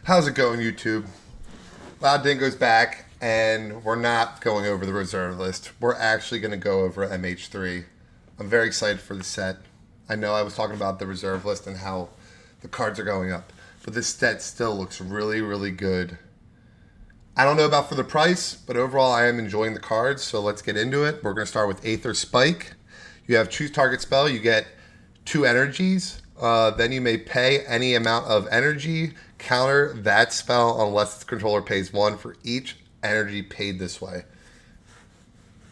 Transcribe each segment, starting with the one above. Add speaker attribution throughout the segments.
Speaker 1: How's it going, YouTube? Loud Dingo's back, and we're not going over the reserve list. We're actually going to go over MH3. I'm very excited for the set. I know I was talking about the reserve list and how the cards are going up, but this set still looks really, really good. I don't know about for the price, but overall I am enjoying the cards, so let's get into it. We're going to start with Aether Spike. You have choose target spell. You get 2 energies. Then you may pay any amount of energy, counter that spell unless its controller pays 1 for each energy paid this way.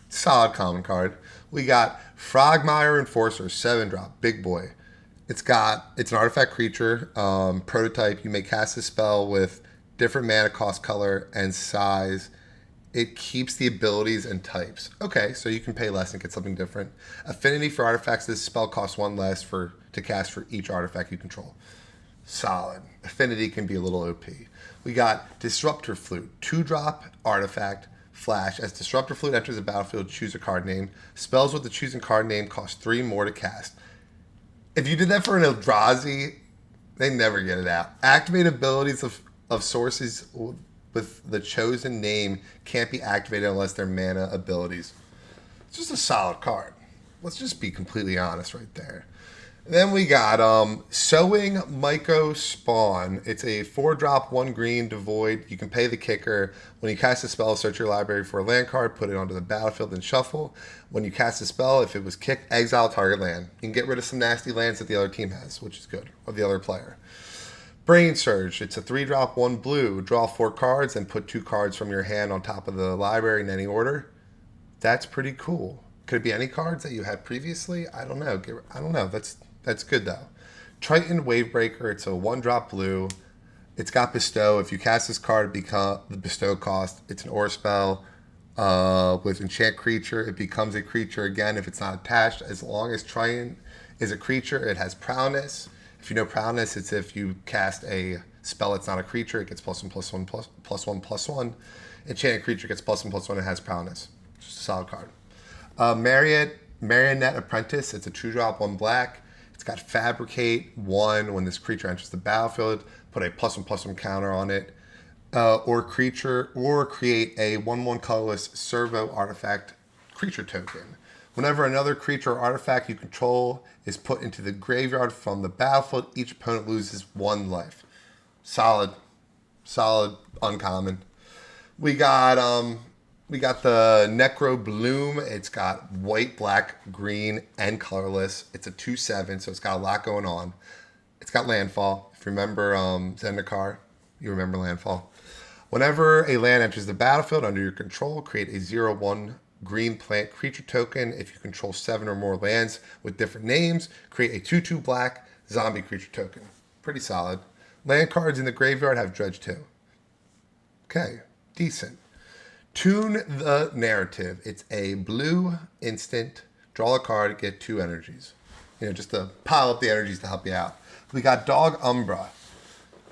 Speaker 1: Solid common card. We got Frogmire Enforcer, 7-drop, big boy. It's an artifact creature, prototype. You may cast a spell with different mana cost, color, and size. It keeps the abilities and types. Okay, so you can pay less and get something different. Affinity for artifacts. This spell costs 1 less to cast for each artifact you control. Solid. Affinity can be a little OP. We got Disruptor Flute. 2-drop artifact. Flash. As Disruptor Flute enters the battlefield, choose a card name. Spells with the choosing card name cost 3 more to cast. If you did that for an Eldrazi, they never get it out. Activate abilities of sources with the chosen name can't be activated unless they're mana abilities. It's just a solid card. Let's just be completely honest right there. Then we got Sowing Myco Spawn. It's a 4-drop, 1 green, devoid. You can pay the kicker. When you cast a spell, search your library for a land card, put it onto the battlefield, and shuffle. When you cast a spell, if it was kicked, exile target land. You can get rid of some nasty lands that the other team has, which is good, or the other player. Brain Surge. It's a 3-drop, 1 blue. Draw 4 cards and put 2 cards from your hand on top of the library in any order. That's pretty cool. Could it be any cards that you had previously? I don't know. That's good though. Triton Wavebreaker. It's a 1-drop blue. It's got Bestow. If you cast this card, it becomes the Bestow cost. It's an aura spell with enchant creature. It becomes a creature again if it's not attached. As long as Triton is a creature, it has prowess. If you know prowess, it's if you cast a spell that's not a creature, it gets +1/+1/+1/+1. Enchanted creature gets +1/+1. It has prowess. Just a solid card. Marionette Apprentice. It's a 2-drop, 1 black. It's got Fabricate 1. When this creature enters the battlefield, put a +1/+1 counter on it. Or create a 1/1 colorless servo artifact creature token. Whenever another creature or artifact you control is put into the graveyard from the battlefield, each opponent loses 1 life. Solid, uncommon. We got the Necro Bloom. It's got white, black, green, and colorless. It's a 2/7, so it's got a lot going on. It's got landfall. If you remember Zendikar, you remember landfall. Whenever a land enters the battlefield under your control, create a 0/1 green plant creature token. If you control 7 or more lands with different names, create a 2/2 black zombie creature token. Pretty solid. Land cards in the graveyard have Dredge 2. Okay, decent. Tune the Narrative. It's a blue instant. Draw a card, get 2 energies. Just to pile up the energies to help you out. We got Dog Umbra.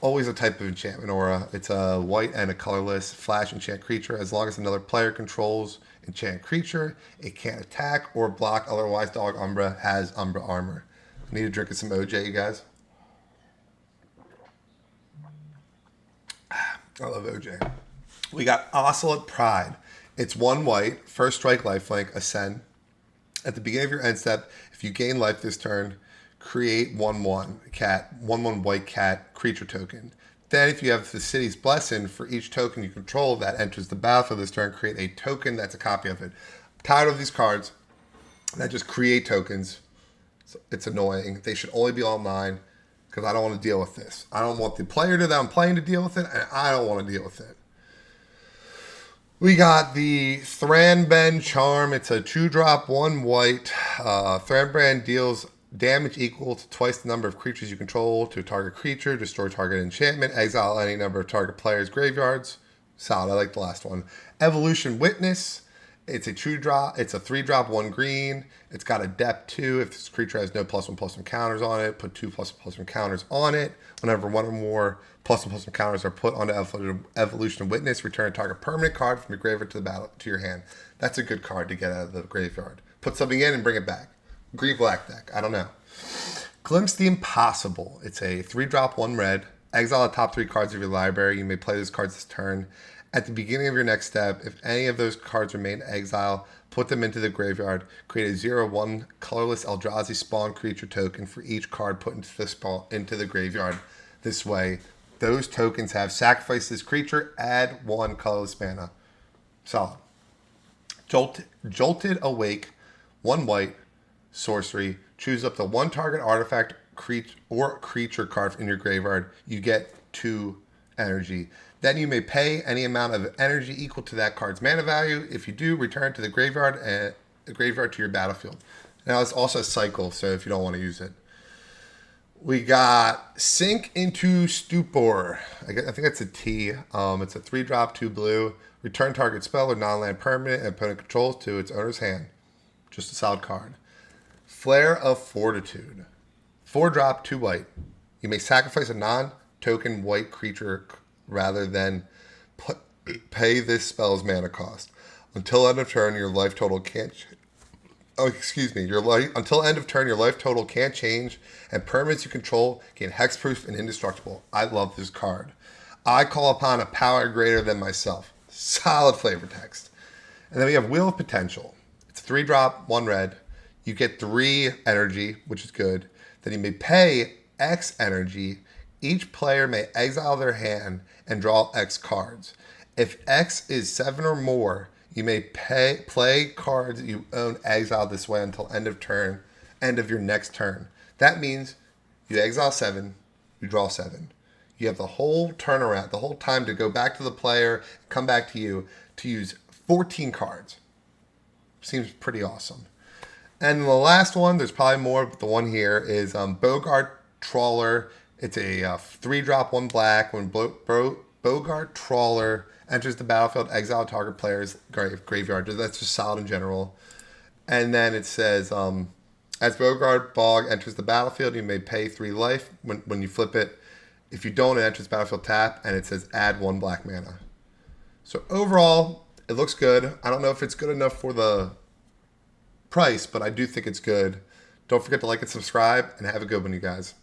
Speaker 1: Always a type of enchantment aura. It's a white and a colorless flash enchant creature. As long as another player controls enchant creature, it can't attack or block. Otherwise, Dog Umbra has Umbra armor. I need a drink of some OJ, you guys. I love OJ. We got Ocelot Pride. It's 1 white, 1st strike, lifelink, ascend. At the beginning of your end step, if you gain life this turn, create 1/1 cat, 1/1 white cat creature token. Then if you have the city's blessing, for each token you control that enters the battlefield this turn, create a token that's a copy of it. I'm tired of these cards that just create tokens. It's annoying. They should only be online because I don't want to deal with this. I don't want the player that I'm playing to deal with it, and I don't want to deal with it. We got the Thranben Charm. It's a 2-drop, 1 white. Thranben deals damage equal to twice the number of creatures you control to a target creature. Destroy target enchantment. Exile any number of target players' graveyards. Solid. I like the last one. Evolution Witness. It's a 2-drop. It's a 3-drop, 1 green. It's got a depth 2. If this creature has no +1/+1 counters on it, put 2 +1/+1 counters on it. Whenever 1 or more +1/+1 counters are put onto Evolution Witness, return a target permanent card from your graveyard to your hand. That's a good card to get out of the graveyard. Put something in and bring it back. Green black deck. I don't know. Glimpse the Impossible. It's a 3-drop, 1 red. Exile the top 3 cards of your library. You may play those cards this turn. At the beginning of your next step, if any of those cards remain exile, put them into the graveyard. Create a 0/1 colorless Eldrazi spawn creature token for each card put into the graveyard. This way, those tokens have sacrifice this creature, add 1 colorless mana. Solid. Jolted Awake, 1 white, sorcery. Choose up to 1 target artifact creature card in your graveyard. You get 2 energy. Then you may pay any amount of energy equal to that card's mana value. If you do, return to the graveyard to your battlefield. Now it's also a cycle, so if you don't want to use it. We got Sink into Stupor. I think that's a T. It's a 3-drop, 2 blue. Return target spell or non-land permanent and opponent controls to its owner's hand. Just a solid card. Flare of Fortitude. 4-drop, 2 white. You may sacrifice a non-token white creature rather than pay this spell's mana cost. Until end of turn, your life total can't. Until end of turn, your life total can't change, and permanents you control gain hexproof and indestructible. I love this card. I call upon a power greater than myself. Solid flavor text. And then we have Wheel of Potential. It's a 3-drop, 1 red. You get 3 energy, which is good. Then you may pay X energy. Each player may exile their hand and draw X cards. If X is 7 or more, you may play cards you own exiled this way until end of your next turn. That means you exile 7, you draw 7. You have the whole turnaround, the whole time to go back to the player, come back to you to use 14 cards. Seems pretty awesome. And the last one, there's probably more, but the one here is Bogart Trawler. It's a 3-drop, 1 black. When Bogart Trawler enters the battlefield, exile target player's graveyard. That's just solid in general. And then it says, as Bogart Bog enters the battlefield, you may pay 3 life when you flip it. If you don't, it enters battlefield tap, and it says add 1 black mana. So overall, it looks good. I don't know if it's good enough for the price, but I do think it's good. Don't forget to like and subscribe, and have a good one, you guys.